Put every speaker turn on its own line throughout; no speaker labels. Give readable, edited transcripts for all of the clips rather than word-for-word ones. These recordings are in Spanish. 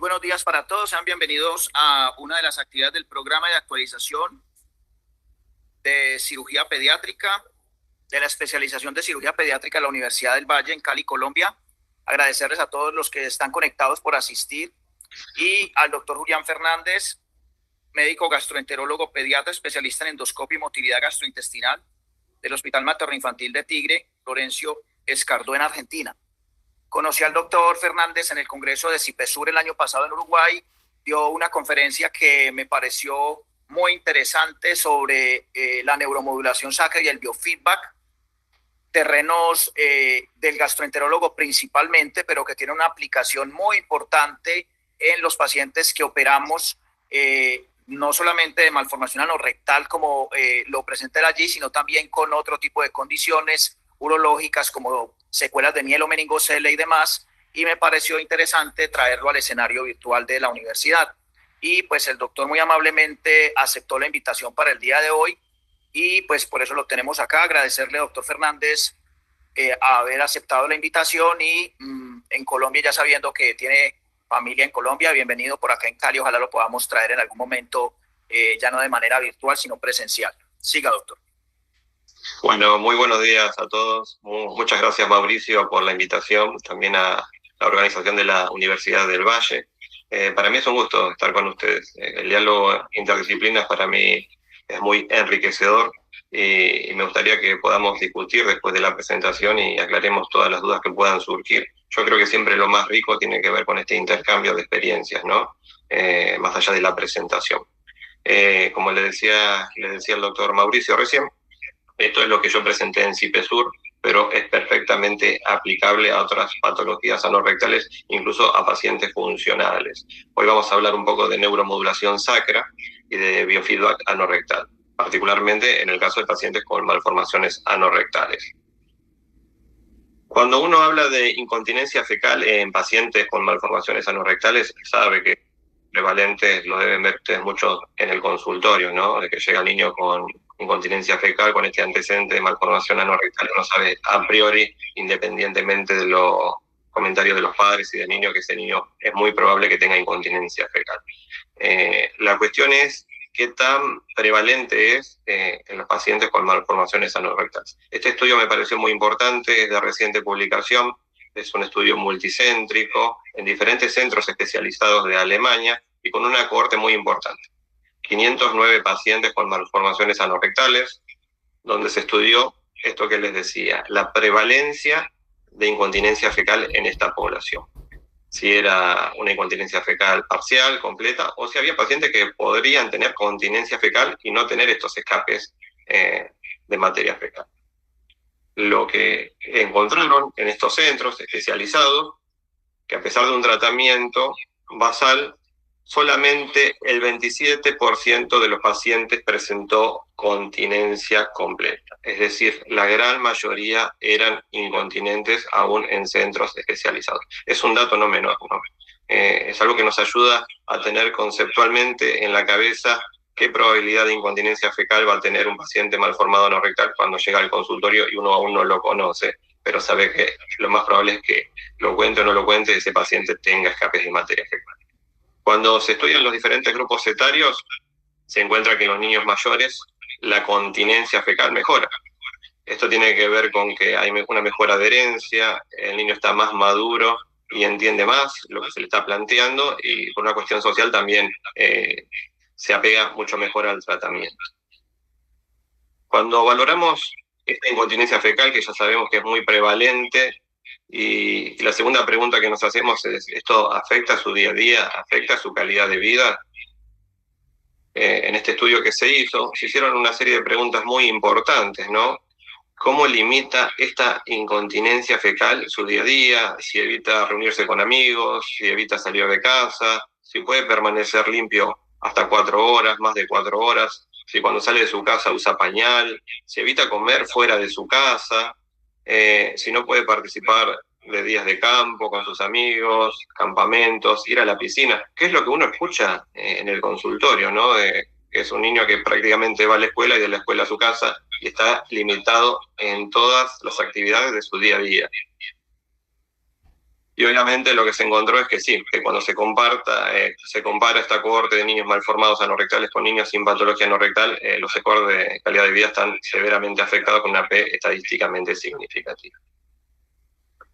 Muy buenos días para todos. Sean bienvenidos a una de las actividades del programa de actualización de cirugía pediátrica, de la especialización de cirugía pediátrica de la Universidad del Valle en Cali, Colombia. Agradecerles a todos los que están conectados por asistir y al doctor Julián Fernández, médico gastroenterólogo pediatra, especialista en endoscopia y motilidad gastrointestinal del Hospital Materno Infantil de Tigre, Florencio Escardó, en Argentina. Conocí al doctor Fernández en el Congreso de CIPESUR el año pasado en Uruguay. Dio una conferencia que me pareció muy interesante sobre la neuromodulación sacra y el biofeedback, terrenos del gastroenterólogo principalmente, pero que tiene una aplicación muy importante en los pacientes que operamos, no solamente de malformación anorrectal como lo presenta él allí, sino también con otro tipo de condiciones urológicas como secuelas de mielomeningocele y demás, y me pareció interesante traerlo al escenario virtual de la universidad. Y pues el doctor muy amablemente aceptó la invitación para el día de hoy, y pues por eso lo tenemos acá. Agradecerle, doctor Fernández, haber aceptado la invitación y en Colombia, ya sabiendo que tiene familia en Colombia, bienvenido por acá en Cali. Ojalá lo podamos traer en algún momento, ya no de manera virtual, sino presencial. Siga, doctor.
Bueno, muy buenos días a todos. Muchas gracias, Mauricio, por la invitación, también a la organización de la Universidad del Valle. Para mí es un gusto estar con ustedes. El diálogo interdisciplinas para mí es muy enriquecedor y me gustaría que podamos discutir después de la presentación y aclaremos todas las dudas que puedan surgir. Yo creo que siempre lo más rico tiene que ver con este intercambio de experiencias, ¿no? Más allá de la presentación. Como le decía el doctor Mauricio recién, esto es lo que yo presenté en CIPESUR, pero es perfectamente aplicable a otras patologías anorrectales, incluso a pacientes funcionales. Hoy vamos a hablar un poco de neuromodulación sacra y de biofeedback anorrectal, particularmente en el caso de pacientes con malformaciones anorrectales. Cuando uno habla de incontinencia fecal en pacientes con malformaciones anorrectales, sabe que prevalentes lo deben ver ustedes mucho en el consultorio, ¿no? De que llega el niño con incontinencia fecal, con este antecedente de malformación anorrectal, uno sabe a priori, independientemente de los comentarios de los padres y del niño, que ese niño es muy probable que tenga incontinencia fecal. La cuestión es qué tan prevalente es en los pacientes con malformaciones anorrectales. Este estudio me pareció muy importante, es de reciente publicación, es un estudio multicéntrico en diferentes centros especializados de Alemania y con una cohorte muy importante. 509 pacientes con malformaciones anorrectales, donde se estudió esto que les decía, la prevalencia de incontinencia fecal en esta población. Si era una incontinencia fecal parcial, completa, o si había pacientes que podrían tener continencia fecal y no tener estos escapes de materia fecal. Lo que encontraron en estos centros especializados, que a pesar de un tratamiento basal, solamente el 27% de los pacientes presentó continencia completa. Es decir, la gran mayoría eran incontinentes aún en centros especializados. Es un dato no menor, ¿no? Es algo que nos ayuda a tener conceptualmente en la cabeza qué probabilidad de incontinencia fecal va a tener un paciente malformado anorrectal cuando llega al consultorio y uno aún no lo conoce, pero sabe que lo más probable es que lo cuente o no lo cuente, ese paciente tenga escapes de materia fecal. Cuando se estudian los diferentes grupos etarios, se encuentra que en los niños mayores la continencia fecal mejora. Esto tiene que ver con que hay una mejor adherencia, el niño está más maduro y entiende más lo que se le está planteando, y por una cuestión social también se apega mucho mejor al tratamiento. Cuando valoramos esta incontinencia fecal, que ya sabemos que es muy prevalente, y la segunda pregunta que nos hacemos es, ¿esto afecta a su día a día? ¿Afecta a su calidad de vida? En este estudio que se hicieron una serie de preguntas muy importantes, ¿no? ¿Cómo limita esta incontinencia fecal su día a día? Si evita reunirse con amigos, si evita salir de casa, si puede permanecer limpio hasta 4 horas, más de 4 horas, si cuando sale de su casa usa pañal, si evita comer fuera de su casa, si no puede participar de días de campo con sus amigos, campamentos, ir a la piscina, que es lo que uno escucha en el consultorio, ¿no? Que es un niño que prácticamente va a la escuela y de la escuela a su casa y está limitado en todas las actividades de su día a día. Y obviamente lo que se encontró es que sí, que cuando se compara esta cohorte de niños malformados anorrectales con niños sin patología anorrectal, los scores de calidad de vida están severamente afectados con una P estadísticamente significativa.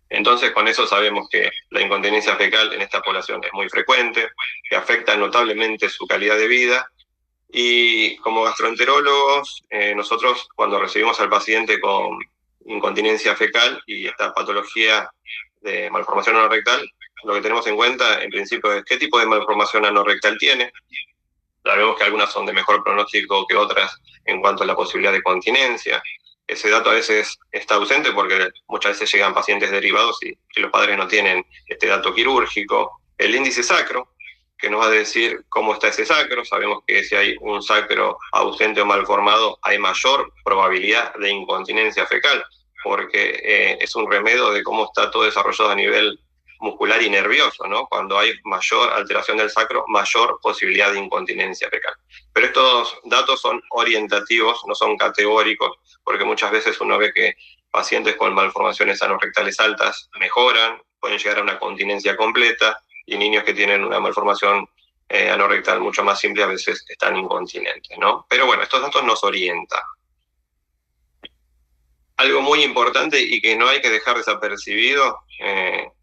Entonces, con eso sabemos que la incontinencia fecal en esta población es muy frecuente, que afecta notablemente su calidad de vida. Y como gastroenterólogos, nosotros cuando recibimos al paciente con incontinencia fecal y esta patología de malformación anorrectal, lo que tenemos en cuenta en principio es qué tipo de malformación anorrectal tiene. Sabemos que algunas son de mejor pronóstico que otras en cuanto a la posibilidad de continencia. Ese dato a veces está ausente porque muchas veces llegan pacientes derivados y los padres no tienen este dato quirúrgico. El índice sacro, que nos va a decir cómo está ese sacro. Sabemos que si hay un sacro ausente o malformado, hay mayor probabilidad de incontinencia fecal, porque es un remedio de cómo está todo desarrollado a nivel muscular y nervioso, ¿no? Cuando hay mayor alteración del sacro, mayor posibilidad de incontinencia fecal. Pero estos datos son orientativos, no son categóricos, porque muchas veces uno ve que pacientes con malformaciones anorrectales altas mejoran, pueden llegar a una continencia completa, y niños que tienen una malformación anorrectal mucho más simple a veces están incontinentes, ¿no? Pero bueno, estos datos nos orientan. Algo muy importante y que no hay que dejar desapercibido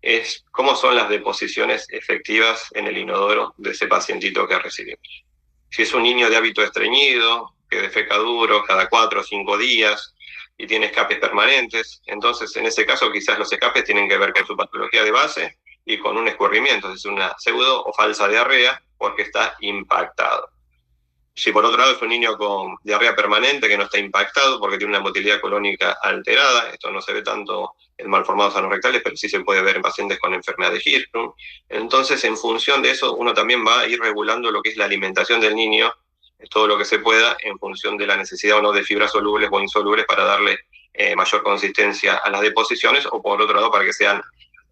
es cómo son las deposiciones efectivas en el inodoro de ese pacientito que recibimos. Si es un niño de hábito estreñido, que defeca duro cada 4 o 5 días y tiene escapes permanentes, entonces en ese caso quizás los escapes tienen que ver con su patología de base y con un escurrimiento, es una pseudo o falsa diarrea porque está impactado. Si por otro lado es un niño con diarrea permanente que no está impactado porque tiene una motilidad colónica alterada, esto no se ve tanto en malformados anorrectales, pero sí se puede ver en pacientes con enfermedad de Hirschsprung. Entonces, en función de eso, uno también va a ir regulando lo que es la alimentación del niño, todo lo que se pueda, en función de la necesidad o no de fibras solubles o insolubles para darle mayor consistencia a las deposiciones, o por otro lado para que sean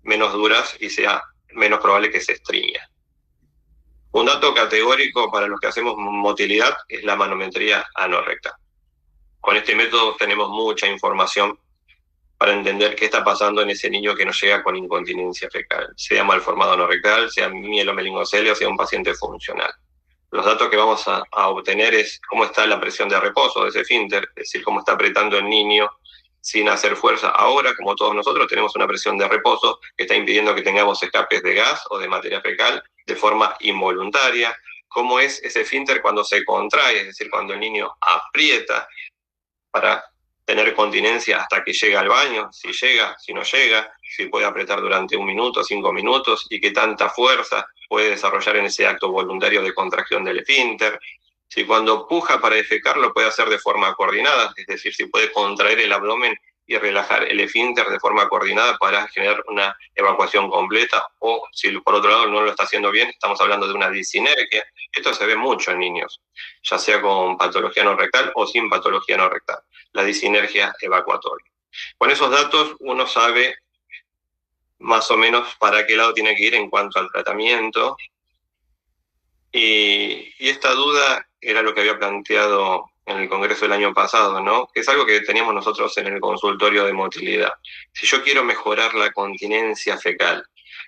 menos duras y sea menos probable que se estreña. Un dato categórico para los que hacemos motilidad es la manometría anorrectal. Con este método tenemos mucha información para entender qué está pasando en ese niño que nos llega con incontinencia fecal, sea malformado anorrectal, sea mielomeningocelio, sea un paciente funcional. Los datos que vamos a obtener es cómo está la presión de reposo de ese esfínter, es decir, cómo está apretando el niño sin hacer fuerza. Ahora, como todos nosotros, tenemos una presión de reposo que está impidiendo que tengamos escapes de gas o de materia fecal de forma involuntaria. ¿Cómo es ese esfínter cuando se contrae? Es decir, cuando el niño aprieta para tener continencia hasta que llega al baño, si llega, si no llega, si puede apretar durante 1 minuto, 5 minutos, y qué tanta fuerza puede desarrollar en ese acto voluntario de contracción del esfínter. Si cuando puja para defecar lo puede hacer de forma coordinada, es decir, si puede contraer el abdomen y relajar el esfínter de forma coordinada para generar una evacuación completa, o si por otro lado no lo está haciendo bien, estamos hablando de una disinergia. Esto se ve mucho en niños, ya sea con patología no rectal o sin patología no rectal, la disinergia evacuatoria. Con esos datos uno sabe más o menos para qué lado tiene que ir en cuanto al tratamiento, y esta duda era lo que había planteado en el congreso del año pasado, ¿no? Que es algo que teníamos nosotros en el consultorio de motilidad. Si yo quiero mejorar la continencia fecal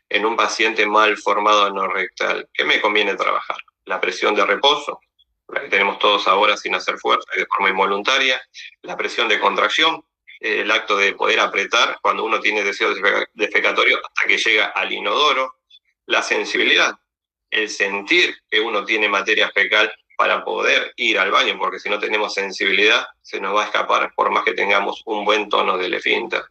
en un paciente mal formado anorrectal, ¿qué me conviene trabajar? La presión de reposo, la que tenemos todos ahora sin hacer fuerza y de forma involuntaria, la presión de contracción, el acto de poder apretar cuando uno tiene deseo defecatorio hasta que llega al inodoro, la sensibilidad, el sentir que uno tiene materia fecal para poder ir al baño, porque si no tenemos sensibilidad se nos va a escapar por más que tengamos un buen tono del esfínter.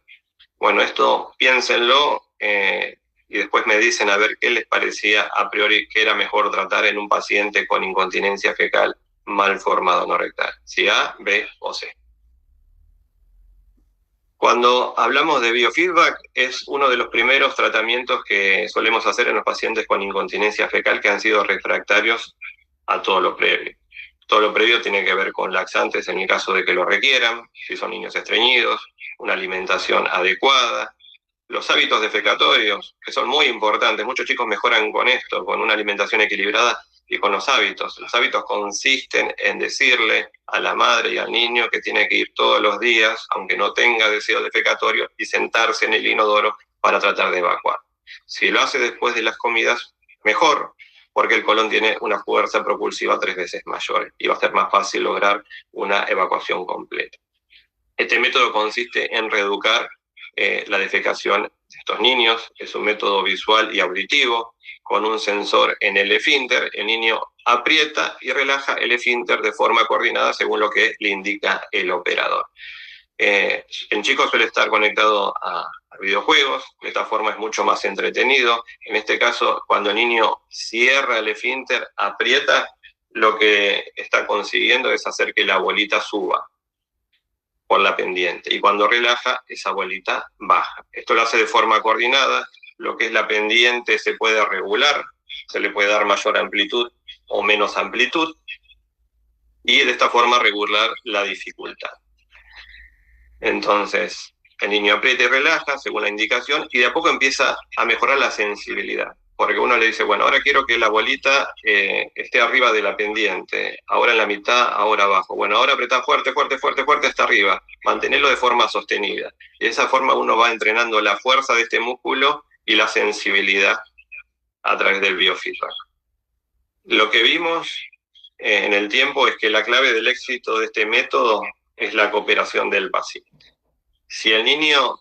Bueno, esto piénsenlo y después me dicen a ver qué les parecía a priori que era mejor tratar en un paciente con incontinencia fecal mal formado anorrectal, si A, B o C. Cuando hablamos de biofeedback, es uno de los primeros tratamientos que solemos hacer en los pacientes con incontinencia fecal que han sido refractarios a todo lo previo. Todo lo previo tiene que ver con laxantes en el caso de que lo requieran, si son niños estreñidos, una alimentación adecuada, los hábitos defecatorios, que son muy importantes. Muchos chicos mejoran con esto, con una alimentación equilibrada y con los hábitos. Los hábitos consisten en decirle a la madre y al niño que tiene que ir todos los días, aunque no tenga deseo defecatorio, y sentarse en el inodoro para tratar de evacuar. Si lo hace después de las comidas, mejor, porque el colon tiene una fuerza propulsiva 3 veces mayor y va a ser más fácil lograr una evacuación completa. Este método consiste en reeducar la defecación de estos niños. Es un método visual y auditivo con un sensor en el esfínter. El niño aprieta y relaja el esfínter de forma coordinada según lo que le indica el operador. El chico suele estar conectado a videojuegos, de esta forma es mucho más entretenido. En este caso, cuando el niño cierra el esfínter, aprieta, lo que está consiguiendo es hacer que la bolita suba por la pendiente, y cuando relaja, esa bolita baja. Esto lo hace de forma coordinada. Lo que es la pendiente se puede regular, se le puede dar mayor amplitud o menos amplitud, y de esta forma regular la dificultad. Entonces, el niño aprieta y relaja según la indicación, y de a poco empieza a mejorar la sensibilidad. Porque uno le dice, bueno, ahora quiero que la bolita esté arriba de la pendiente, ahora en la mitad, ahora abajo. Bueno, ahora apretá fuerte, fuerte, fuerte, fuerte hasta arriba. Mantenerlo de forma sostenida. Y de esa forma uno va entrenando la fuerza de este músculo y la sensibilidad a través del biofeedback. Lo que vimos en el tiempo es que la clave del éxito de este método es la cooperación del paciente. Si el niño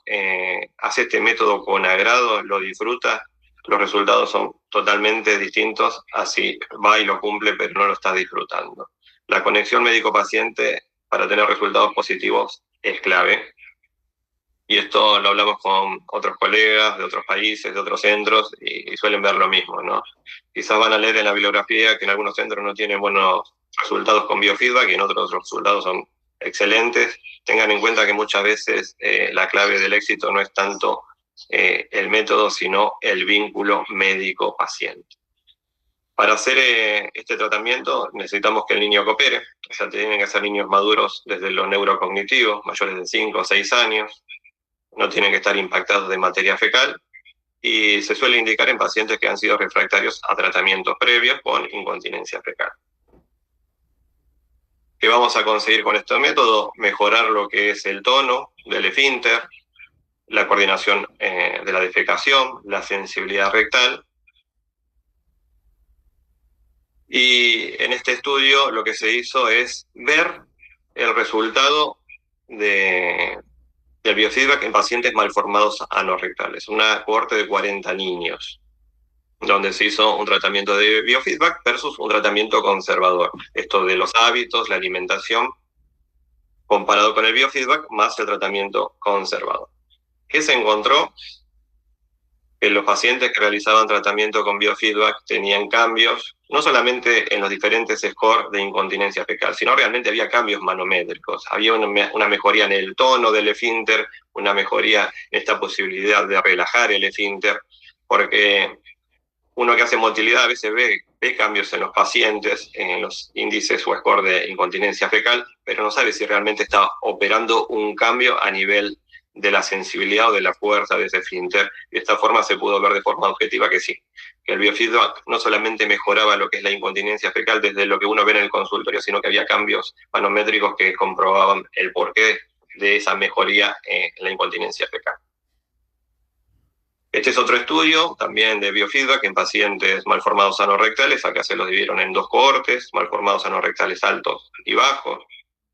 hace este método con agrado, lo disfruta, los resultados son totalmente distintos a si va y lo cumple pero no lo está disfrutando. La conexión médico-paciente para tener resultados positivos es clave. Y esto lo hablamos con otros colegas de otros países, de otros centros, y suelen ver lo mismo, ¿no? Quizás van a leer en la bibliografía que en algunos centros no tienen buenos resultados con biofeedback y en otros los resultados son excelentes. Tengan en cuenta que muchas veces la clave del éxito no es tanto el método, sino el vínculo médico-paciente. Para hacer este tratamiento necesitamos que el niño coopere, o sea, tienen que ser niños maduros desde lo neurocognitivo, mayores de 5 o 6 años, no tienen que estar impactados de materia fecal, y se suele indicar en pacientes que han sido refractarios a tratamientos previos con incontinencia fecal. ¿Qué vamos a conseguir con este método? Mejorar lo que es el tono del esfínter, la coordinación de la defecación, la sensibilidad rectal. Y en este estudio lo que se hizo es ver el resultado del biofeedback en pacientes malformados anorrectales, una cohorte de 40 niños, donde se hizo un tratamiento de biofeedback versus un tratamiento conservador. Esto de los hábitos, la alimentación, comparado con el biofeedback más el tratamiento conservador. ¿Qué se encontró? Que los pacientes que realizaban tratamiento con biofeedback tenían cambios, no solamente en los diferentes scores de incontinencia fecal, sino realmente había cambios manométricos. Había una mejoría en el tono del esfínter, una mejoría en esta posibilidad de relajar el esfínter, porque uno que hace motilidad a veces ve cambios en los pacientes, en los índices o score de incontinencia fecal, pero no sabe si realmente está operando un cambio a nivel de la sensibilidad o de la fuerza de ese esfínter. De esta forma se pudo ver de forma objetiva que sí, que el biofeedback no solamente mejoraba lo que es la incontinencia fecal desde lo que uno ve en el consultorio, sino que había cambios manométricos que comprobaban el porqué de esa mejoría en la incontinencia fecal. Este es otro estudio también de biofeedback en pacientes malformados anorrectales. Acá se los dividieron en dos cohortes, malformados anorrectales altos y bajos.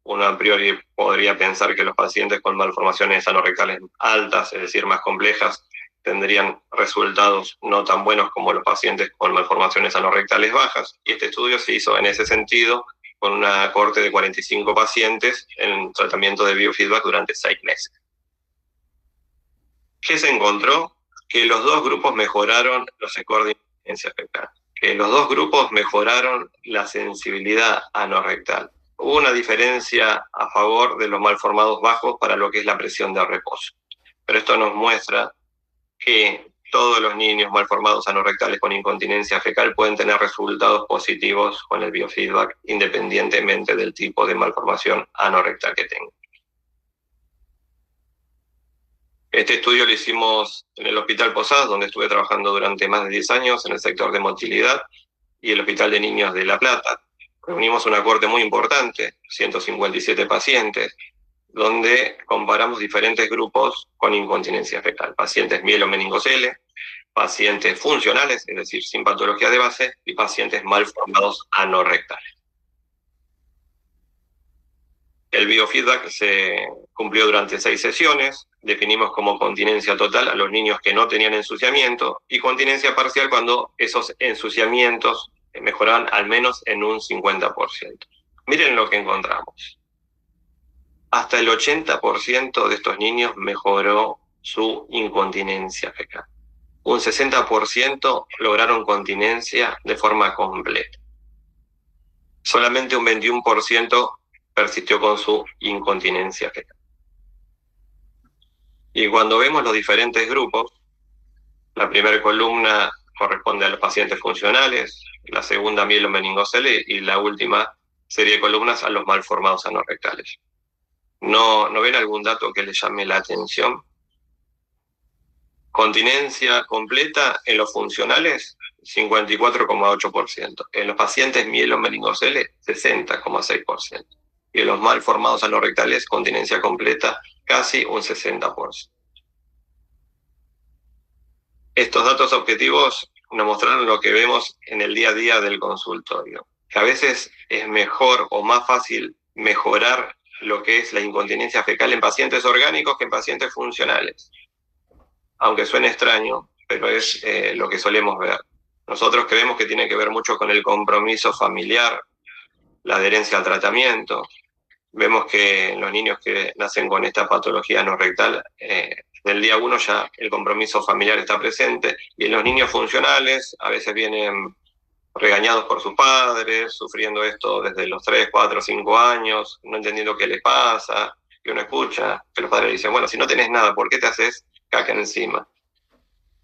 Uno a priori podría pensar que los pacientes con malformaciones anorrectales altas, es decir, más complejas, tendrían resultados no tan buenos como los pacientes con malformaciones anorrectales bajas. Y este estudio se hizo en ese sentido con una cohorte de 45 pacientes en tratamiento de biofeedback durante 6 meses. ¿Qué se encontró? Que los dos grupos mejoraron los scores de incontinencia fecal, que los dos grupos mejoraron la sensibilidad anorrectal. Hubo una diferencia a favor de los malformados bajos para lo que es la presión de reposo. Pero esto nos muestra que todos los niños malformados anorrectales con incontinencia fecal pueden tener resultados positivos con el biofeedback, independientemente del tipo de malformación anorrectal que tengan. Este estudio lo hicimos en el Hospital Posadas, donde estuve trabajando durante más de 10 años en el sector de motilidad, y el Hospital de Niños de La Plata. Reunimos una cohorte muy importante, 157 pacientes, donde comparamos diferentes grupos con incontinencia fecal. Pacientes mielomeningocele, pacientes funcionales, es decir, sin patología de base, y pacientes malformados anorrectales. El biofeedback se cumplió durante 6 sesiones. Definimos como continencia total a los niños que no tenían ensuciamiento y continencia parcial cuando esos ensuciamientos mejoraban al menos en un 50%. Miren lo que encontramos. Hasta el 80% de estos niños mejoró su incontinencia fecal. Un 60% lograron continencia de forma completa. Solamente un 21% persistió con su incontinencia fecal. Y cuando vemos los diferentes grupos, la primera columna corresponde a los pacientes funcionales, la segunda mielomeningocele y la última serie de columnas a los malformados anorrectales. ¿No ven algún dato que les llame la atención? Continencia completa en los funcionales, 54,8%. En los pacientes mielomeningocele, 60,6%. Y en los malformados anorrectales, continencia completa, casi un 60%. Estos datos objetivos nos mostraron lo que vemos en el día a día del consultorio, que a veces es mejor o más fácil mejorar lo que es la incontinencia fecal en pacientes orgánicos que en pacientes funcionales. Aunque suene extraño, pero es lo que solemos ver. Nosotros creemos que tiene que ver mucho con el compromiso familiar, la adherencia al tratamiento. Vemos que en los niños que nacen con esta patología anorrectal, del día 1 ya el compromiso familiar está presente, y en los niños funcionales a veces vienen regañados por sus padres, sufriendo esto desde los 3, 4, 5 años, no entendiendo qué les pasa, que uno escucha que los padres dicen, bueno, si no tenés nada, ¿por qué te haces caca encima?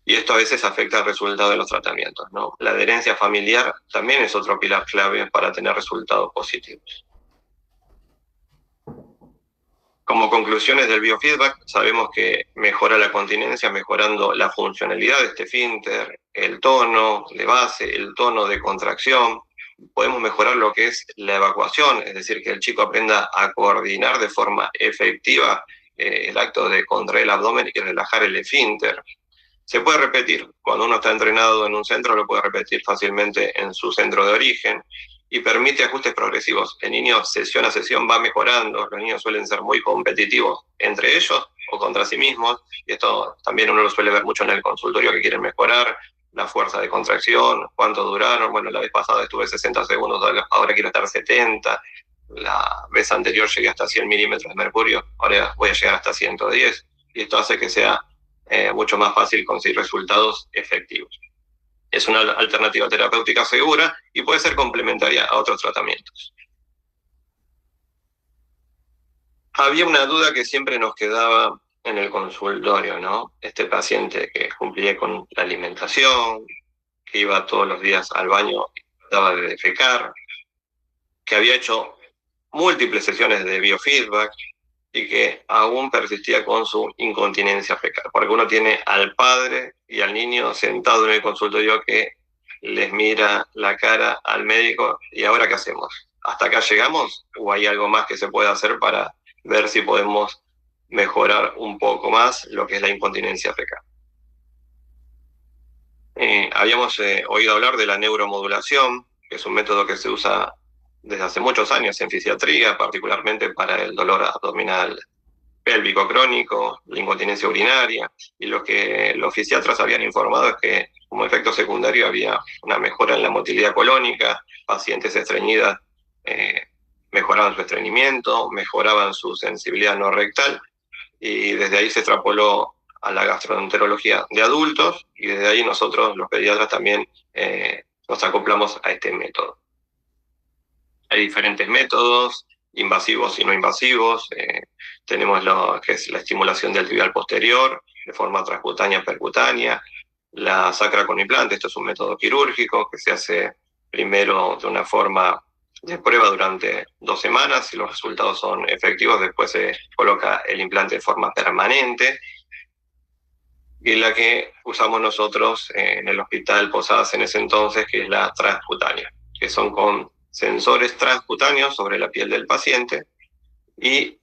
Y esto a veces afecta el resultado de los tratamientos, ¿no? La adherencia familiar también es otro pilar clave para tener resultados positivos. Como conclusiones del biofeedback, sabemos que mejora la continencia mejorando la funcionalidad de este esfínter, el tono de base, el tono de contracción. Podemos mejorar lo que es la evacuación, es decir, que el chico aprenda a coordinar de forma efectiva el acto de contraer el abdomen y relajar el esfínter. Se puede repetir, cuando uno está entrenado en un centro, lo puede repetir fácilmente en su centro de origen, y permite ajustes progresivos. El niño sesión a sesión va mejorando, los niños suelen ser muy competitivos entre ellos o contra sí mismos, y esto también uno lo suele ver mucho en el consultorio, que quieren mejorar la fuerza de contracción, cuánto duraron. Bueno, la vez pasada estuve 60 segundos, ahora quiero estar 70, la vez anterior llegué hasta 100 milímetros de mercurio, ahora voy a llegar hasta 110, y esto hace que sea mucho más fácil conseguir resultados efectivos. Es una alternativa terapéutica segura y puede ser complementaria a otros tratamientos. Había una duda que siempre nos quedaba en el consultorio, ¿no? Este paciente que cumplía con la alimentación, que iba todos los días al baño y trataba de defecar, que había hecho múltiples sesiones de biofeedback y que aún persistía con su incontinencia fecal, porque uno tiene al padre y al niño sentado en el consultorio que les mira la cara al médico, y ¿ahora qué hacemos? ¿Hasta acá llegamos o hay algo más que se puede hacer para ver si podemos mejorar un poco más lo que es la incontinencia fecal? Habíamos oído hablar de la neuromodulación, que es un método que se usa desde hace muchos años en fisiatría, particularmente para el dolor abdominal pélvico crónico, la incontinencia urinaria, y lo que los fisiatras habían informado es que como efecto secundario había una mejora en la motilidad colónica, pacientes estreñidas mejoraban su estreñimiento, mejoraban su sensibilidad no rectal, y desde ahí se extrapoló a la gastroenterología de adultos, y desde ahí nosotros los pediatras también nos acoplamos a este método. Hay diferentes métodos, invasivos y no invasivos. Tenemos lo que es la estimulación del tibial posterior, de forma transcutánea, percutánea, la sacra con implante. Esto es un método quirúrgico que se hace primero de una forma de prueba durante 2 semanas. Si los resultados son efectivos, después se coloca el implante de forma permanente. Y la que usamos nosotros en el Hospital Posadas en ese entonces, que es la transcutánea, que son con sensores transcutáneos sobre la piel del paciente, y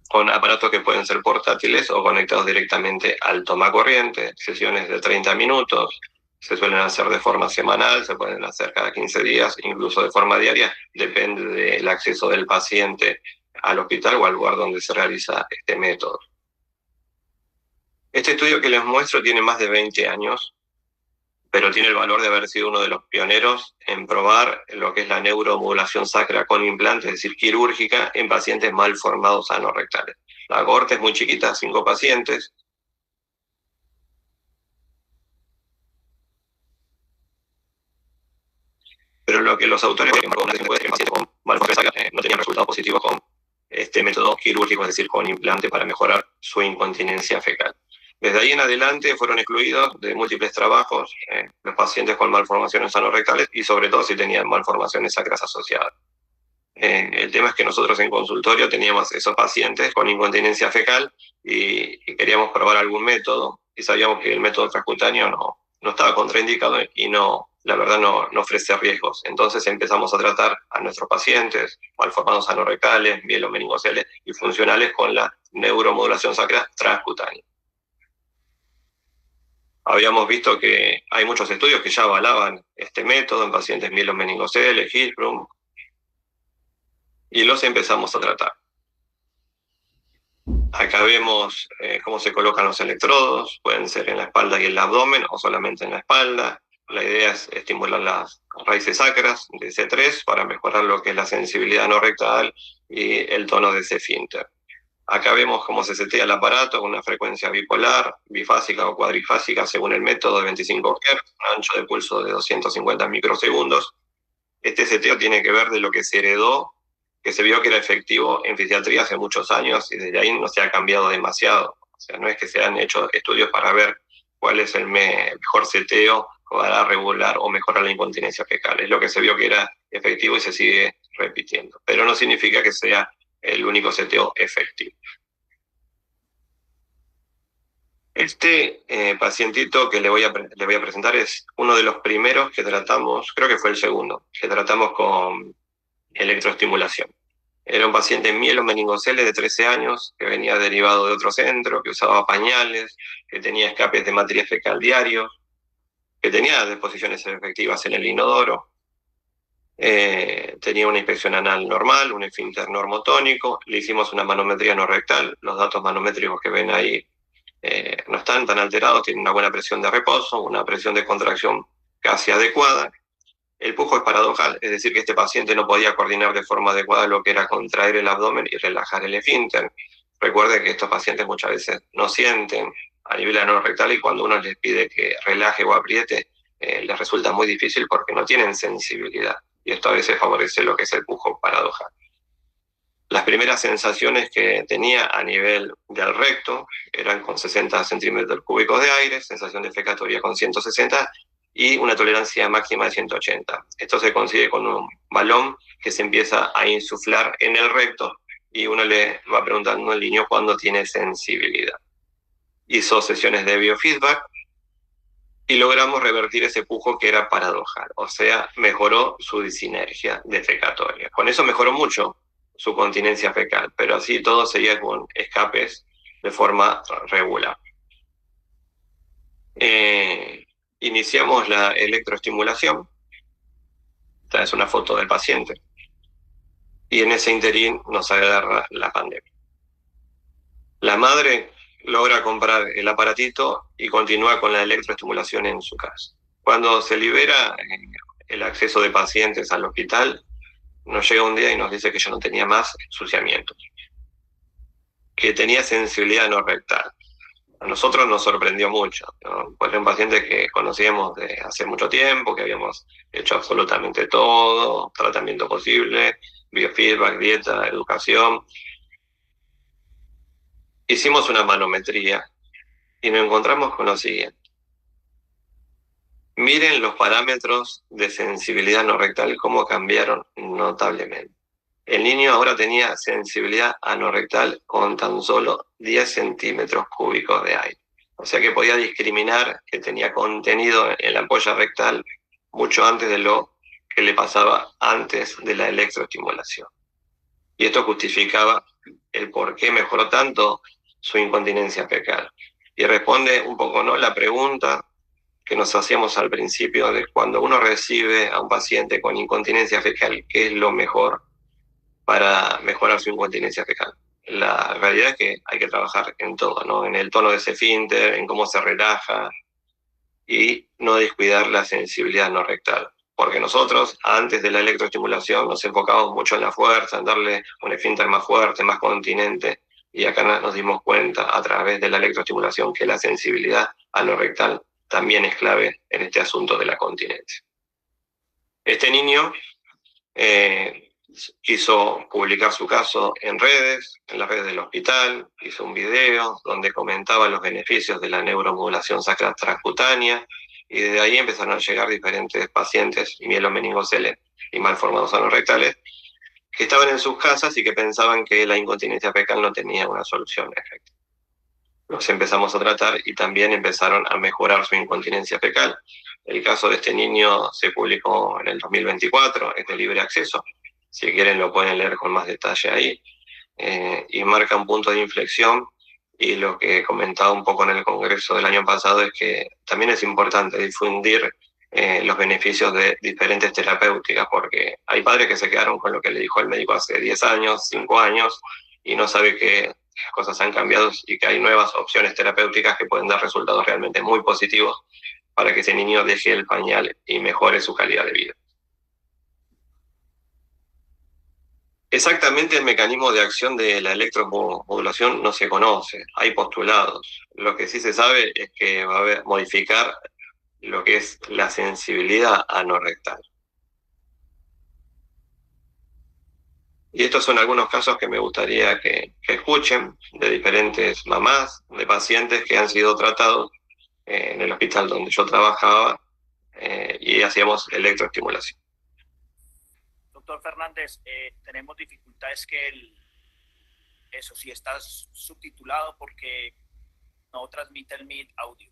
con aparatos que pueden ser portátiles o conectados directamente al tomacorriente, sesiones de 30 minutos, se suelen hacer de forma semanal, se pueden hacer cada 15 días, incluso de forma diaria, depende del acceso del paciente al hospital o al lugar donde se realiza este método. Este estudio que les muestro tiene más de 20 años, pero tiene el valor de haber sido uno de los pioneros en probar lo que es la neuromodulación sacra con implante, es decir, quirúrgica, en pacientes mal formados anorrectales. La cohorte es muy chiquita, 5 pacientes. Pero lo que los autores ven con pacientes con mal formación sacra no tenían resultados positivos con este método quirúrgico, es decir, con implante para mejorar su incontinencia fecal. Desde ahí en adelante fueron excluidos de múltiples trabajos los pacientes con malformaciones anorrectales y sobre todo si tenían malformaciones sacras asociadas. El tema es que nosotros en consultorio teníamos esos pacientes con incontinencia fecal y queríamos probar algún método y sabíamos que el método transcutáneo no estaba contraindicado y la verdad no ofrece riesgos. Entonces empezamos a tratar a nuestros pacientes malformados anorrectales, mielomeningocele y funcionales con la neuromodulación sacra transcutánea. Habíamos visto que hay muchos estudios que ya avalaban este método en pacientes mielomeningocele, Hirschsprung, y los empezamos a tratar. Acá vemos cómo se colocan los electrodos, pueden ser en la espalda y el abdomen o solamente en la espalda. La idea es estimular las raíces sacras de C3 para mejorar lo que es la sensibilidad no rectal y el tono de ese esfínter. Acá vemos cómo se setea el aparato con una frecuencia bipolar, bifásica o cuadrifásica según el método de 25 Hz, un ancho de pulso de 250 microsegundos. Este seteo tiene que ver de lo que se heredó, que se vio que era efectivo en fisiatría hace muchos años y desde ahí no se ha cambiado demasiado. O sea, no es que se han hecho estudios para ver cuál es el mejor seteo para regular o mejorar la incontinencia fecal. Es lo que se vio que era efectivo y se sigue repitiendo. Pero no significa que sea el único seteo efectivo. Este pacientito que le voy a presentar es uno de los primeros que tratamos, creo que fue el segundo, que tratamos con electroestimulación. Era un paciente mielomeningocele de 13 años que venía derivado de otro centro, que usaba pañales, que tenía escapes de materia fecal diarios, que tenía deposiciones efectivas en el inodoro, tenía una inspección anal normal, un esfínter normotónico, le hicimos una manometría no rectal, los datos manométricos que ven ahí no están tan alterados, tienen una buena presión de reposo, una presión de contracción casi adecuada. El pujo es paradojal, es decir, que este paciente no podía coordinar de forma adecuada lo que era contraer el abdomen y relajar el esfínter. Recuerde que estos pacientes muchas veces no sienten a nivel anorrectal y cuando uno les pide que relaje o apriete, les resulta muy difícil porque no tienen sensibilidad. Y esto a veces favorece lo que es el pujo paradojal. Las primeras sensaciones que tenía a nivel del recto eran con 60 centímetros cúbicos de aire, sensación defecatoria con 160 y una tolerancia máxima de 180. Esto se consigue con un balón que se empieza a insuflar en el recto y uno le va preguntando al niño cuándo tiene sensibilidad. Hizo sesiones de biofeedback y logramos revertir ese pujo que era paradojal, o sea, mejoró su disinergia defecatoria. Con eso mejoró mucho su continencia fecal, pero así todo seguía con escapes de forma regular. Iniciamos la electroestimulación. Esta es una foto del paciente. Y en ese interín nos agarra la pandemia. La madre logra comprar el aparatito y continúa con la electroestimulación en su casa. Cuando se libera el acceso de pacientes al hospital, nos llega un día y nos dice que ya no tenía más ensuciamientos, que tenía sensibilidad no rectal. A nosotros nos sorprendió mucho, ¿no? Pues era un paciente que conocíamos de hace mucho tiempo, que habíamos hecho absolutamente todo, tratamiento posible, biofeedback, dieta, educación. Hicimos una manometría y nos encontramos con lo siguiente. Miren los parámetros de sensibilidad no rectal, cómo cambiaron notablemente. El niño ahora tenía sensibilidad anorrectal con tan solo 10 centímetros cúbicos de aire. O sea que podía discriminar que tenía contenido en la ampolla rectal mucho antes de lo que le pasaba antes de la electroestimulación. Y esto justificaba el por qué mejoró tanto su incontinencia fecal. Y responde un poco, ¿no?, la pregunta que nos hacíamos al principio de cuando uno recibe a un paciente con incontinencia fecal, ¿qué es lo mejor para mejorar su incontinencia fecal? La realidad es que hay que trabajar en todo, ¿no? En el tono de ese esfínter, en cómo se relaja y no descuidar la sensibilidad no rectal. Porque nosotros, antes de la electroestimulación, nos enfocamos mucho en la fuerza, en darle un esfínter más fuerte, más continente, y acá nos dimos cuenta a través de la electroestimulación que la sensibilidad anorrectal también es clave en este asunto de la continencia. Este niño quiso publicar su caso en redes, en las redes del hospital, hizo un video donde comentaba los beneficios de la neuromodulación sacral transcutánea, y desde ahí empezaron a llegar diferentes pacientes mielomeningocele y malformados anorrectales que estaban en sus casas y que pensaban que la incontinencia fecal no tenía una solución efectiva. Los empezamos a tratar y también empezaron a mejorar su incontinencia fecal. El caso de este niño se publicó en el 2024, es de libre acceso. Si quieren lo pueden leer con más detalle ahí. Y marca un punto de inflexión. Y lo que comentaba un poco en el congreso del año pasado es que también es importante difundir los beneficios de diferentes terapéuticas, porque hay padres que se quedaron con lo que le dijo el médico hace 10 años, 5 años, y no sabe que las cosas han cambiado y que hay nuevas opciones terapéuticas que pueden dar resultados realmente muy positivos para que ese niño deje el pañal y mejore su calidad de vida. Exactamente el mecanismo de acción de la electromodulación no se conoce, hay postulados. Lo que sí se sabe es que va a modificar lo que es la sensibilidad anorrectal. Y estos son algunos casos que me gustaría que escuchen de diferentes mamás, de pacientes que han sido tratados en el hospital donde yo trabajaba y hacíamos electroestimulación.
Doctor Fernández, tenemos dificultades eso sí está subtitulado porque no transmite el MIT audio.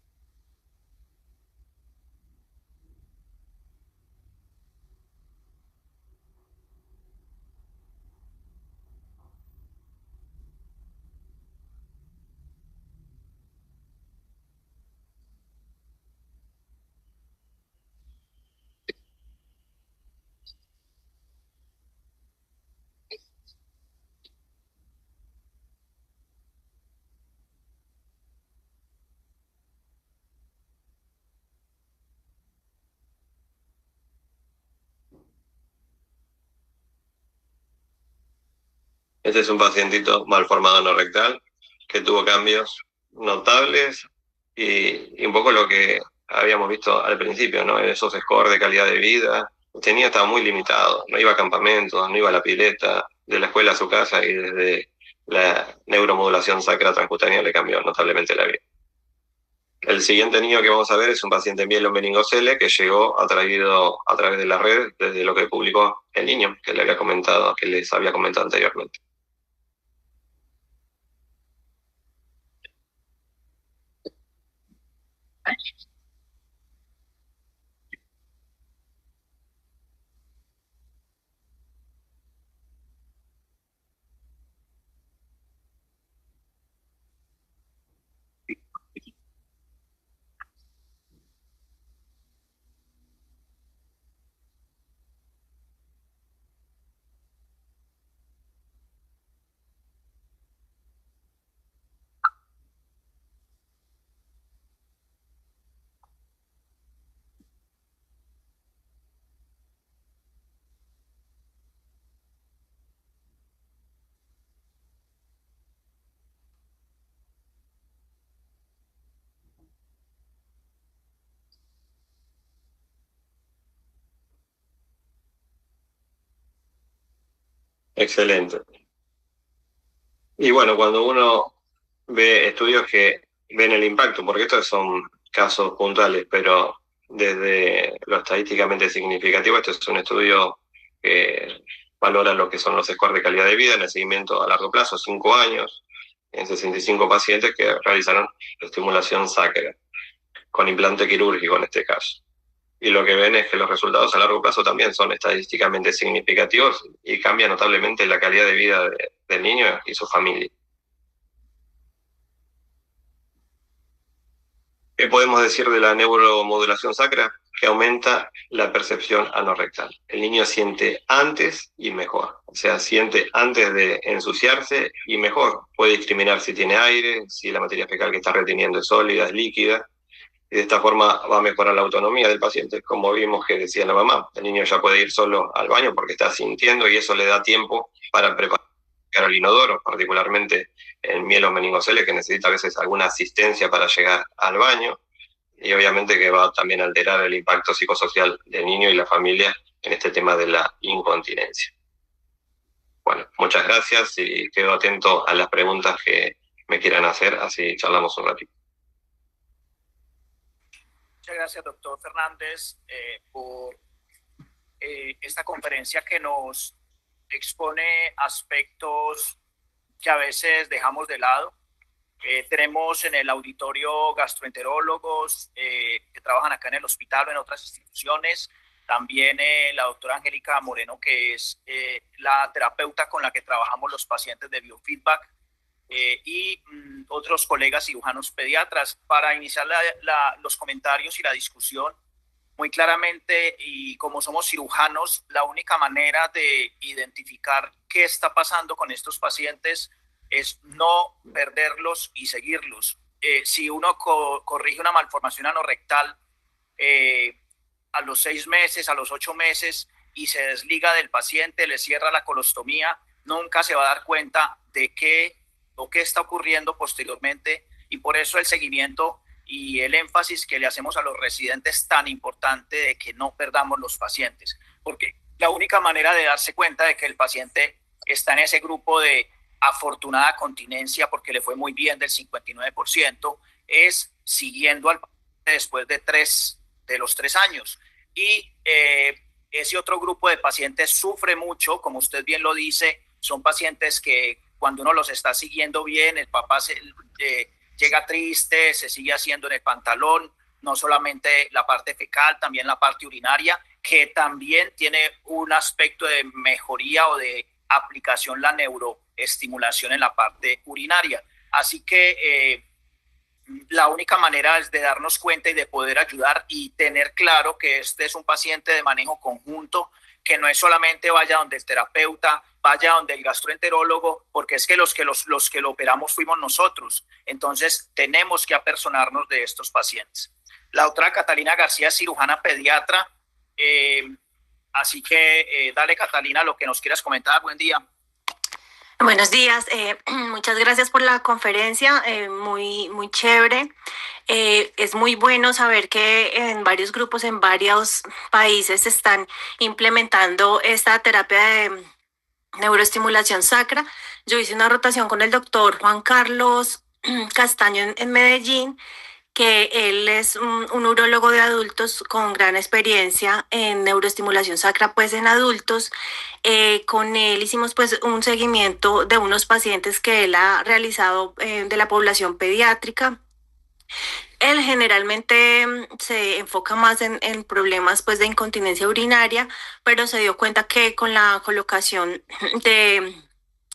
Este es un pacientito malformado anorrectal que tuvo cambios notables y un poco lo que habíamos visto al principio, ¿no? Esos scores de calidad de vida. Tenía, estaba muy limitado, no iba a campamentos, no iba a la pileta, de la escuela a su casa, y desde la neuromodulación sacra transcutánea le cambió notablemente la vida. El siguiente niño que vamos a ver es un paciente mielomeningocele que llegó atraído a través de la red desde lo que publicó el niño que les había comentado anteriormente. Excelente. Y bueno, cuando uno ve estudios que ven el impacto, porque estos son casos puntuales, pero desde lo estadísticamente significativo, este es un estudio que valora lo que son los scores de calidad de vida en el seguimiento a largo plazo, 5 años, en 65 pacientes que realizaron estimulación sacra, con implante quirúrgico en este caso. y lo que ven es que los resultados a largo plazo también son estadísticamente significativos y cambia notablemente la calidad de vida del niño y su familia. ¿Qué podemos decir de la neuromodulación sacra? Que aumenta la percepción anorrectal. El niño siente antes y mejor. O sea, siente antes de ensuciarse y mejor. Puede discriminar si tiene aire, si la materia fecal que está reteniendo es sólida, es líquida. Y de esta forma va a mejorar la autonomía del paciente, como vimos que decía la mamá. El niño ya puede ir solo al baño porque está sintiendo y eso le da tiempo para preparar al inodoro, particularmente en mielomeningocele, que necesita a veces alguna asistencia para llegar al baño, y obviamente que va también a alterar el impacto psicosocial del niño y la familia en este tema de la incontinencia. Bueno, muchas gracias y quedo atento a las preguntas que me quieran hacer, así charlamos un ratito.
Muchas gracias, doctor Fernández, por esta conferencia que nos expone aspectos que a veces dejamos de lado. Tenemos en el auditorio gastroenterólogos que trabajan acá en el hospital o en otras instituciones. También la doctora Angélica Moreno, que es la terapeuta con la que trabajamos los pacientes de biofeedback, y otros colegas cirujanos pediatras. Para iniciar los comentarios y la discusión, muy claramente, y como somos cirujanos, la única manera de identificar qué está pasando con estos pacientes es no perderlos y seguirlos. Si uno corrige una malformación anorrectal a los 6 meses, a los 8 meses, y se desliga del paciente, le cierra la colostomía, nunca se va a dar cuenta de qué está ocurriendo posteriormente, y por eso el seguimiento y el énfasis que le hacemos a los residentes es tan importante de que no perdamos los pacientes, porque la única manera de darse cuenta de que el paciente está en ese grupo de afortunada continencia, porque le fue muy bien, del 59%, es siguiendo al paciente después de los 3 años. Y ese otro grupo de pacientes sufre mucho, como usted bien lo dice, son pacientes que cuando uno los está siguiendo bien, el papá llega triste, se sigue haciendo en el pantalón, no solamente la parte fecal, también la parte urinaria, que también tiene un aspecto de mejoría o de aplicación la neuroestimulación en la parte urinaria. Así que la única manera es de darnos cuenta y de poder ayudar y tener claro que este es un paciente de manejo conjunto, que no es solamente vaya donde el terapeuta, vaya donde el gastroenterólogo, porque es que los que lo operamos fuimos nosotros. Entonces tenemos que apersonarnos de estos pacientes. La doctora Catalina García es cirujana pediatra, así que dale, Catalina, lo que nos quieras comentar. Buen día.
Buenos días, muchas gracias por la conferencia, muy chévere. Es muy bueno saber que en varios grupos, en varios países se están implementando esta terapia de neuroestimulación sacra. Yo hice una rotación con el doctor Juan Carlos Castaño en Medellín, que él es un urólogo de adultos con gran experiencia en neuroestimulación sacra, pues en adultos. Con él hicimos pues un seguimiento de unos pacientes que él ha realizado de la población pediátrica. Él generalmente se enfoca más en problemas pues de incontinencia urinaria, pero se dio cuenta que con la colocación de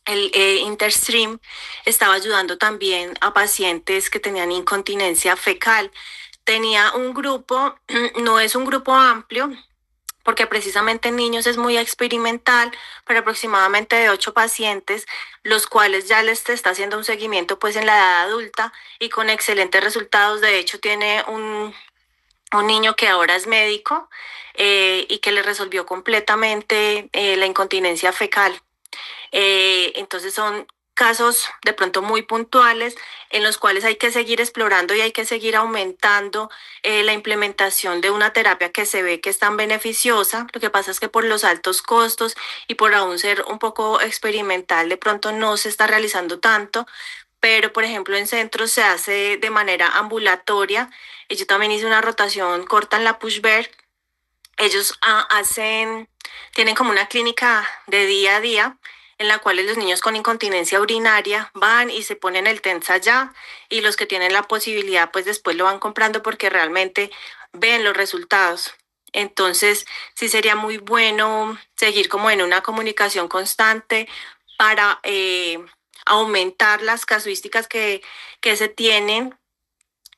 el Interstream estaba ayudando también a pacientes que tenían incontinencia fecal. Tenía un grupo, no es un grupo amplio, porque precisamente en niños es muy experimental, pero aproximadamente de 8 pacientes, los cuales ya les está haciendo un seguimiento pues en la edad adulta y con excelentes resultados. De hecho, tiene un niño que ahora es médico y que le resolvió completamente la incontinencia fecal. Entonces son casos de pronto muy puntuales en los cuales hay que seguir explorando y hay que seguir aumentando la implementación de una terapia que se ve que es tan beneficiosa. Lo que pasa es que por los altos costos y por aún ser un poco experimental, de pronto no se está realizando tanto, pero por ejemplo en centros se hace de manera ambulatoria. Yo también hice una rotación corta en la Pushberg. Ellos tienen como una clínica de día a día, en la cual los niños con incontinencia urinaria van y se ponen el TENS allá, y los que tienen la posibilidad pues después lo van comprando porque realmente ven los resultados. Entonces, sí sería muy bueno seguir como en una comunicación constante para aumentar las casuísticas que se tienen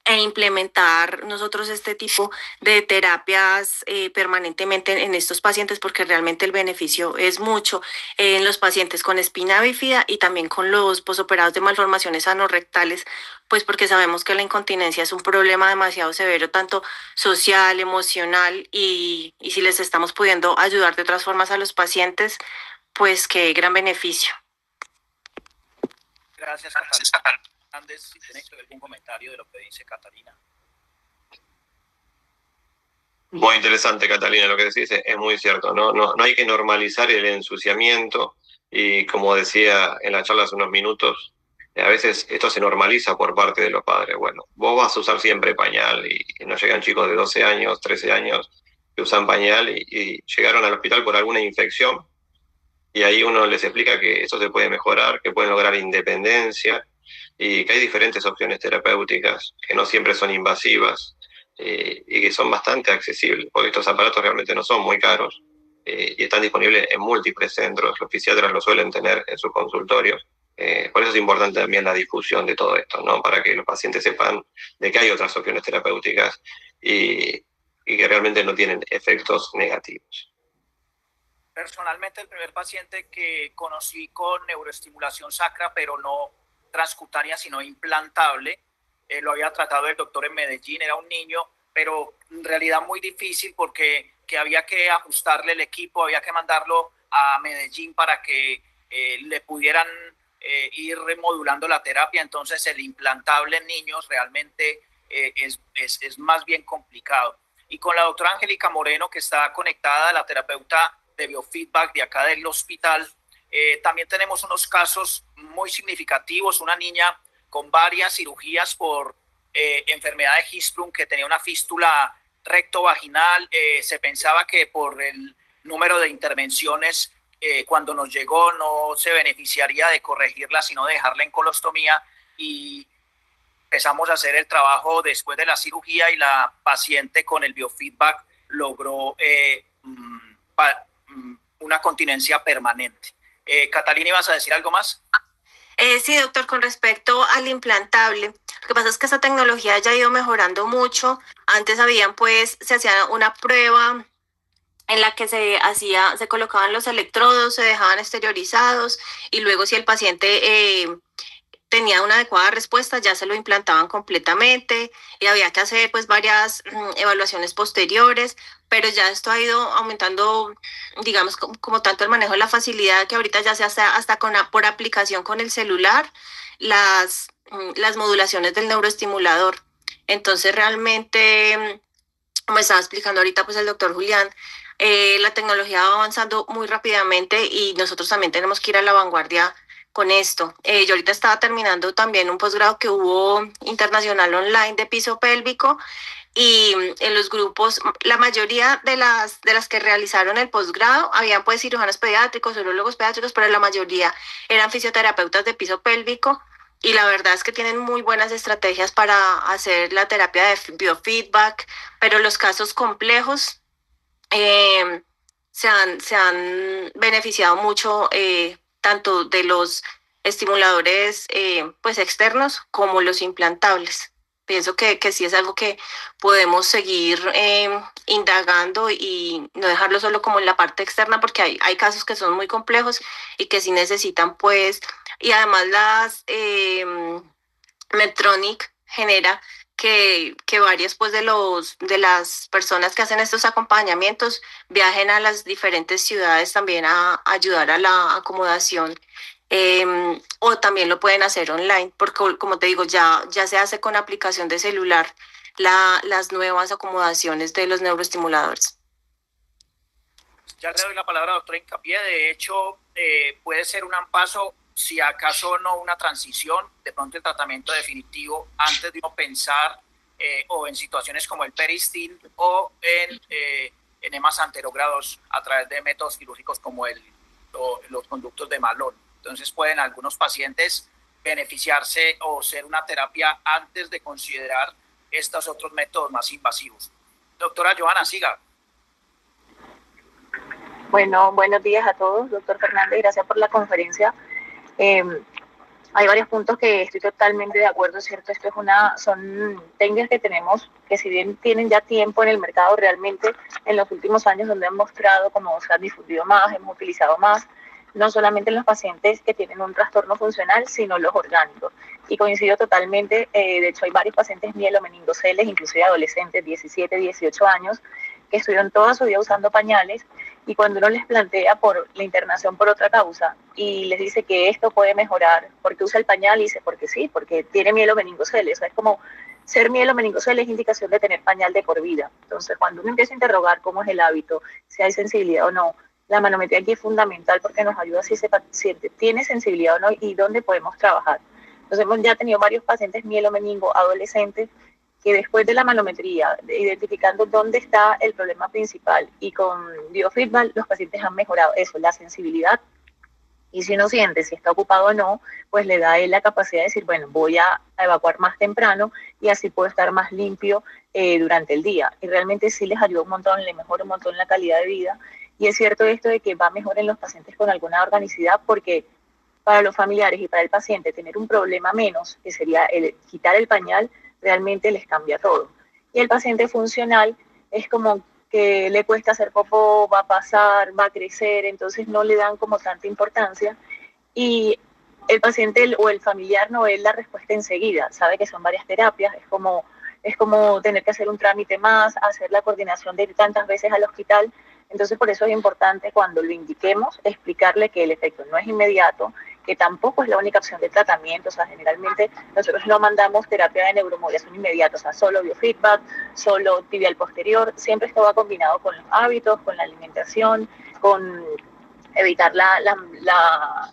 e implementar nosotros este tipo de terapias permanentemente en estos pacientes porque realmente el beneficio es mucho en los pacientes con espina bífida y también con los posoperados de malformaciones anorrectales, pues porque sabemos que la incontinencia es un problema demasiado severo, tanto social, emocional y si les estamos pudiendo ayudar de otras formas a los pacientes, pues qué gran beneficio.
Gracias, Catalina. Hernández, si tiene algún comentario de lo que dice Catalina.
Muy interesante, Catalina, lo que decís es muy cierto, ¿no? No hay que normalizar el ensuciamiento y como decía en la charla hace unos minutos, a veces esto se normaliza por parte de los padres. Bueno, vos vas a usar siempre pañal y nos llegan chicos de 12 años, 13 años que usan pañal y llegaron al hospital por alguna infección y ahí uno les explica que eso se puede mejorar, que pueden lograr independencia y que hay diferentes opciones terapéuticas que no siempre son invasivas y que son bastante accesibles, porque estos aparatos realmente no son muy caros y están disponibles en múltiples centros, los fisiatras lo suelen tener en sus consultorios. Por eso es importante también la difusión de todo esto, ¿no? Para que los pacientes sepan de que hay otras opciones terapéuticas y que realmente no tienen efectos negativos.
Personalmente, el primer paciente que conocí con neuroestimulación sacra, pero no transcutánea, sino implantable, lo había tratado el doctor en Medellín, era un niño, pero en realidad muy difícil porque había que ajustarle el equipo, había que mandarlo a Medellín para que le pudieran ir remodulando la terapia. Entonces el implantable en niños realmente es más bien complicado. Y con la doctora Angélica Moreno, que está conectada, la terapeuta de biofeedback de acá del hospital, también tenemos unos casos muy significativos, una niña con varias cirugías por enfermedad de Hirschsprung que tenía una fístula rectovaginal. Se pensaba que por el número de intervenciones cuando nos llegó no se beneficiaría de corregirla, sino de dejarla en colostomía, y empezamos a hacer el trabajo después de la cirugía y la paciente con el biofeedback logró una continencia permanente. Catalina, ¿ibas a decir algo más?
Sí, doctor, con respecto al implantable, lo que pasa es que esta tecnología ya ha ido mejorando mucho. Antes se hacía una prueba en la que se colocaban los electrodos, se dejaban exteriorizados y luego si el paciente tenía una adecuada respuesta, ya se lo implantaban completamente y había que hacer pues varias evaluaciones posteriores, pero ya esto ha ido aumentando, digamos, como tanto el manejo de la facilidad que ahorita ya se hace hasta por aplicación con el celular, las modulaciones del neuroestimulador. Entonces realmente, como estaba explicando ahorita pues el doctor Julián, la tecnología va avanzando muy rápidamente y nosotros también tenemos que ir a la vanguardia con esto. Yo ahorita estaba terminando también un posgrado que hubo internacional online de piso pélvico y en los grupos, la mayoría de las que realizaron el posgrado, habían pues cirujanos pediátricos, urólogos pediátricos, pero la mayoría eran fisioterapeutas de piso pélvico y la verdad es que tienen muy buenas estrategias para hacer la terapia de biofeedback, pero los casos complejos se han beneficiado mucho tanto de los estimuladores pues externos como los implantables. Pienso que sí es algo que podemos seguir indagando y no dejarlo solo como en la parte externa porque hay casos que son muy complejos y que sí necesitan pues, y además Medtronic genera que varios pues de las personas que hacen estos acompañamientos viajen a las diferentes ciudades también a ayudar a la acomodación o también lo pueden hacer online porque como te digo ya se hace con aplicación de celular las nuevas acomodaciones de los neuroestimuladores.
Ya le doy la palabra a doctora Hincapié. De hecho, puede ser un paso, si acaso no una transición, de pronto el tratamiento definitivo antes de uno pensar o en situaciones como el peristil o en enemas anterogrados a través de métodos quirúrgicos como los conductos de Malone. Entonces pueden algunos pacientes beneficiarse o ser una terapia antes de considerar estos otros métodos más invasivos. Doctora Johanna, siga.
Bueno, buenos días a todos, doctor Fernández, gracias por la conferencia. Eh, Hay varios puntos que estoy totalmente de acuerdo, ¿cierto? Son técnicas que tenemos que si bien tienen ya tiempo en el mercado, realmente en los últimos años donde han mostrado cómo se han difundido más, hemos utilizado más, no solamente en los pacientes que tienen un trastorno funcional, sino los orgánicos. Y coincido totalmente, de hecho hay varios pacientes mielomeningoceles, inclusive adolescentes, 17, 18 años, que estuvieron toda su vida usando pañales y cuando uno les plantea por la internación por otra causa y les dice que esto puede mejorar porque usa el pañal y dice porque sí, porque tiene mielomeningoceles, o sea, es como ser mielomeningoceles es indicación de tener pañal de por vida. Entonces, cuando uno empieza a interrogar cómo es el hábito, si hay sensibilidad o no, la manometría aquí es fundamental porque nos ayuda si ese paciente tiene sensibilidad o no y dónde podemos trabajar. Entonces, hemos ya tenido varios pacientes mielomeningo adolescentes que después de la manometría, identificando dónde está el problema principal y con biofeedback, los pacientes han mejorado eso, la sensibilidad. Y si uno siente si está ocupado o no, pues le da a él la capacidad de decir, bueno, voy a evacuar más temprano y así puedo estar más limpio durante el día. Y realmente sí les ayuda un montón, le mejora un montón la calidad de vida. Y es cierto esto de que va mejor en los pacientes con alguna organicidad porque para los familiares y para el paciente tener un problema menos, que sería el quitar el pañal, realmente les cambia todo. Y el paciente funcional es como que le cuesta hacer popó, va a pasar, va a crecer, entonces no le dan como tanta importancia y el paciente o el familiar no ve la respuesta enseguida, sabe que son varias terapias, es como tener que hacer un trámite más, hacer la coordinación de ir tantas veces al hospital, entonces por eso es importante cuando lo indiquemos explicarle que el efecto no es inmediato, que tampoco es la única opción de tratamiento, o sea, generalmente nosotros no mandamos terapia de neuromodulación inmediata, o sea, solo biofeedback, solo tibial posterior, siempre esto va combinado con los hábitos, con la alimentación, con evitar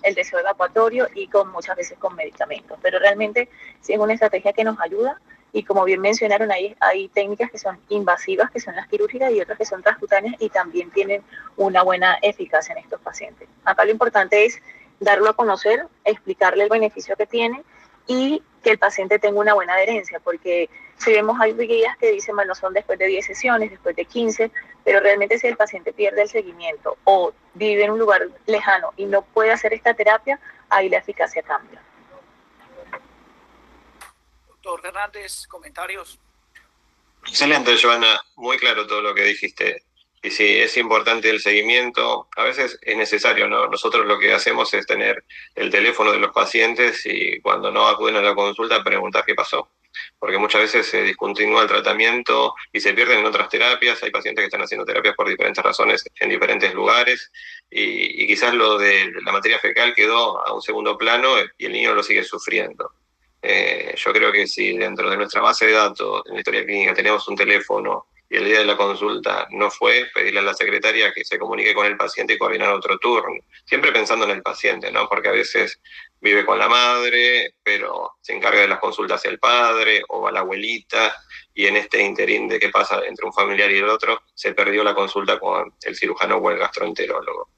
el deseo evacuatorio y con muchas veces con medicamentos, pero realmente sí es una estrategia que nos ayuda y como bien mencionaron, hay técnicas que son invasivas, que son las quirúrgicas y otras que son transcutáneas y también tienen una buena eficacia en estos pacientes. Acá lo importante es darlo a conocer, explicarle el beneficio que tiene y que el paciente tenga una buena adherencia, porque si vemos hay guías que dicen, bueno, son después de 10 sesiones, después de 15, pero realmente si el paciente pierde el seguimiento o vive en un lugar lejano y no puede hacer esta terapia, ahí la eficacia cambia.
Doctor Fernández, comentarios.
Excelente, Joana, muy claro todo lo que dijiste. Y sí, es importante el seguimiento, a veces es necesario, ¿no? Nosotros lo que hacemos es tener el teléfono de los pacientes y cuando no acuden a la consulta preguntar qué pasó. Porque muchas veces se discontinúa el tratamiento y se pierden en otras terapias. Hay pacientes que están haciendo terapias por diferentes razones en diferentes lugares y quizás lo de la materia fecal quedó a un segundo plano y el niño lo sigue sufriendo. Yo creo que si dentro de nuestra base de datos, en la historia clínica, tenemos un teléfono y el día de la consulta no fue, pedirle a la secretaria que se comunique con el paciente y coordinar otro turno. Siempre pensando en el paciente, ¿no? Porque a veces vive con la madre, pero se encarga de las consultas el padre o a la abuelita, y en este interín de qué pasa entre un familiar y el otro, se perdió la consulta con el cirujano o el gastroenterólogo.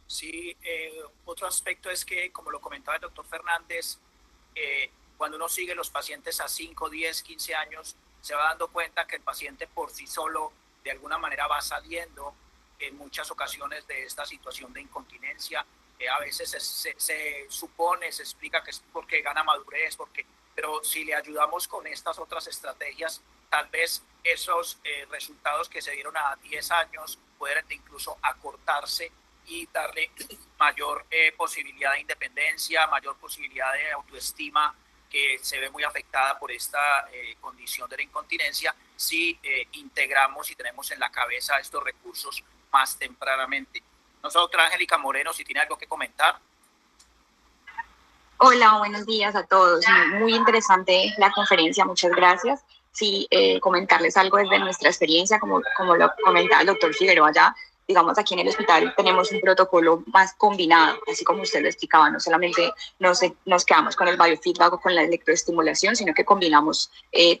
Sí, otro aspecto es que, como lo comentaba el doctor Fernández, cuando uno sigue los pacientes a 5, 10, 15 años, se va dando cuenta que el paciente por sí solo de alguna manera va saliendo en muchas ocasiones de esta situación de incontinencia. A veces se supone, se explica que es porque gana madurez, pero si le ayudamos con estas otras estrategias, tal vez esos resultados que se dieron a 10 años pueden incluso acortarse y darle mayor posibilidad de independencia, mayor posibilidad de autoestima, que se ve muy afectada por esta condición de la incontinencia si integramos y tenemos en la cabeza estos recursos más tempranamente. Nosotros, Angélica Moreno, si tiene algo que comentar.
Hola, buenos días a todos. Muy interesante la conferencia, muchas gracias. Sí, comentarles algo desde nuestra experiencia, como lo comentaba el doctor Figueroa ya. digamos, aquí en el hospital tenemos un protocolo más combinado, así como usted lo explicaba, no solamente nos quedamos con el biofeedback o con la electroestimulación, sino que combinamos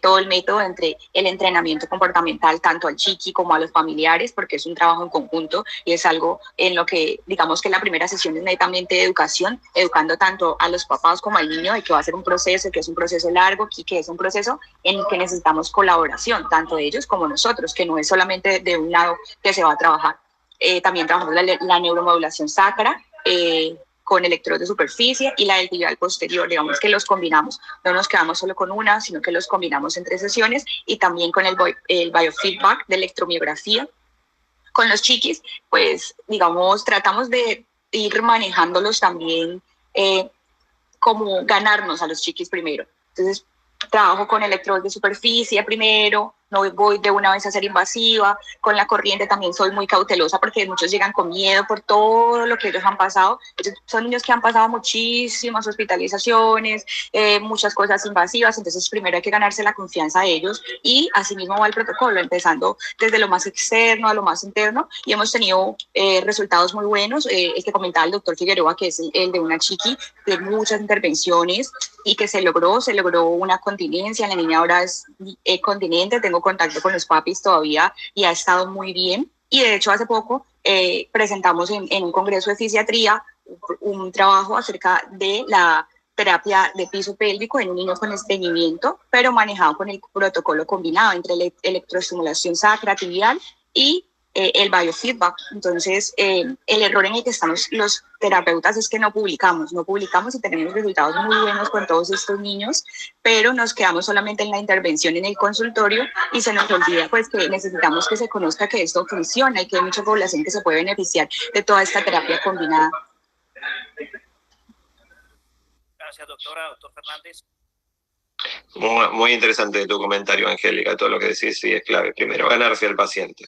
todo el método entre el entrenamiento comportamental, tanto al chiqui como a los familiares, porque es un trabajo en conjunto y es algo en lo que, digamos que la primera sesión es netamente de educación, educando tanto a los papás como al niño de que va a ser un proceso, que es un proceso largo y que es un proceso en el que necesitamos colaboración, tanto de ellos como nosotros, que no es solamente de un lado que se va a trabajar. También trabajamos la neuromodulación sacra con electrodos de superficie y la del tibial posterior, digamos que los combinamos, no nos quedamos solo con una, sino que los combinamos en 3 sesiones y también con el biofeedback de electromiografía. Con los chiquis, pues digamos, tratamos de ir manejándolos también como ganarnos a los chiquis primero. Entonces, trabajo con electrodos de superficie primero, no voy de una vez a ser invasiva, con la corriente también soy muy cautelosa porque muchos llegan con miedo por todo lo que ellos han pasado. Entonces, son niños que han pasado muchísimas hospitalizaciones, muchas cosas invasivas, entonces primero hay que ganarse la confianza de ellos y asimismo va el protocolo, empezando desde lo más externo a lo más interno y hemos tenido resultados muy buenos. El que comentaba el doctor Figueroa, que es el de una chiqui de muchas intervenciones y que se logró una continencia, la niña ahora es continente, tengo contacto con los papis todavía y ha estado muy bien. Y de hecho hace poco presentamos en un congreso de fisiatría un trabajo acerca de la terapia de piso pélvico en un niño con estreñimiento, pero manejado con el protocolo combinado entre la electroestimulación sacra tibial y el biofeedback. Entonces, el error en el que están los terapeutas es que no publicamos y tenemos resultados muy buenos con todos estos niños, pero nos quedamos solamente en la intervención en el consultorio y se nos olvida pues que necesitamos que se conozca que esto funciona y que hay mucha población que se puede beneficiar de toda esta terapia combinada.
Gracias, doctora. Doctor Fernández.
Muy interesante tu comentario, Angélica. Todo lo que decís sí es clave. Primero, ganarse al paciente.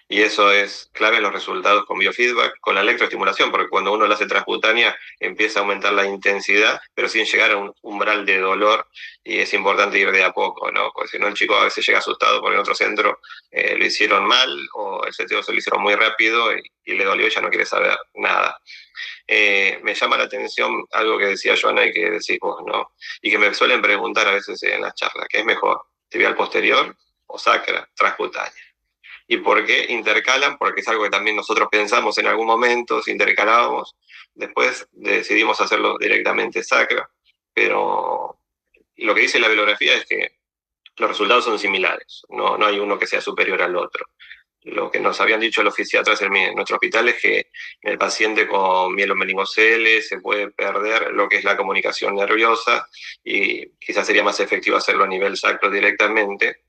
Y eso es clave en los resultados con biofeedback, con la electroestimulación, porque cuando uno lo hace transcutánea empieza a aumentar la intensidad, pero sin llegar a un umbral de dolor, y es importante ir de a poco, ¿no? Porque si no el chico a veces llega asustado porque en otro centro lo hicieron mal o el seteo se lo hicieron muy rápido y le dolió y ya no quiere saber nada. Me llama la atención algo que decía Joana y que decís vos, ¿no? Y que me suelen preguntar a veces en las charlas, ¿qué es mejor? ¿Tibial posterior o sacra transcutánea? ¿Y por qué intercalan? Porque es algo que también nosotros pensamos en algún momento, si intercalábamos, después decidimos hacerlo directamente sacra, pero lo que dice la bibliografía es que los resultados son similares, no hay uno que sea superior al otro. Lo que nos habían dicho los fisiatras en nuestro hospital es que en el paciente con mielomeningocele se puede perder lo que es la comunicación nerviosa y quizás sería más efectivo hacerlo a nivel sacro directamente,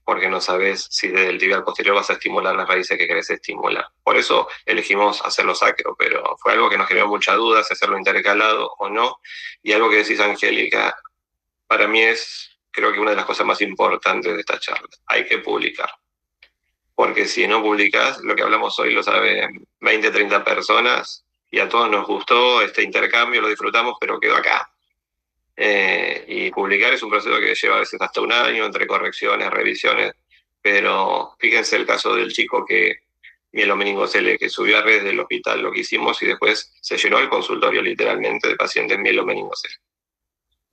porque no sabes si desde el tibial posterior vas a estimular las raíces que querés estimular. Por eso elegimos hacerlo sacro, pero fue algo que nos generó mucha duda si hacerlo intercalado o no. Y algo que decís, Angélica, para mí es, creo que una de las cosas más importantes de esta charla. Hay que publicar. Porque si no publicás, lo que hablamos hoy lo saben 20, 30 personas y a todos nos gustó este intercambio, lo disfrutamos, pero quedó acá. Y publicar es un proceso que lleva a veces hasta un año entre correcciones, revisiones, pero fíjense el caso del chico que mielomeningocele, que subió a redes del hospital lo que hicimos y después se llenó el consultorio literalmente de pacientes mielomeningocele.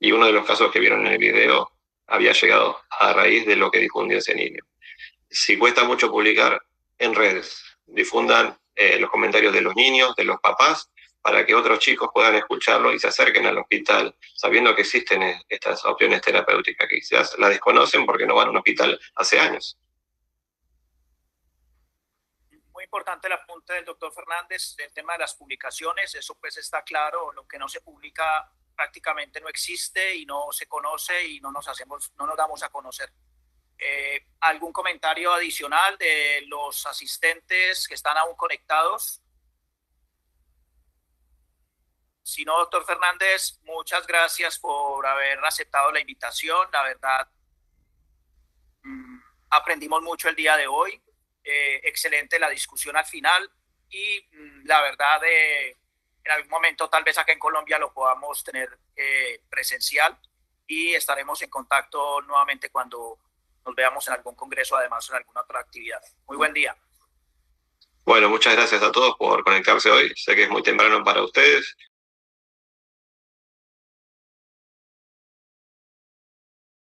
Y uno de los casos que vieron en el video había llegado a raíz de lo que difundió ese niño. Si cuesta mucho publicar en redes, difundan los comentarios de los niños, de los papás, para que otros chicos puedan escucharlo y se acerquen al hospital, sabiendo que existen estas opciones terapéuticas que quizás la desconocen porque no van a un hospital hace años.
Muy importante el apunte del doctor Fernández del tema de las publicaciones. Eso pues está claro, lo que no se publica prácticamente no existe y no se conoce y no nos damos a conocer. ¿Algún comentario adicional de los asistentes que están aún conectados? Si no, doctor Fernández, muchas gracias por haber aceptado la invitación. La verdad, aprendimos mucho el día de hoy. Excelente la discusión al final y la verdad, en algún momento tal vez acá en Colombia lo podamos tener presencial y estaremos en contacto nuevamente cuando nos veamos en algún congreso, además en alguna otra actividad. Muy buen día.
Bueno, muchas gracias a todos por conectarse hoy. Sé que es muy temprano para ustedes.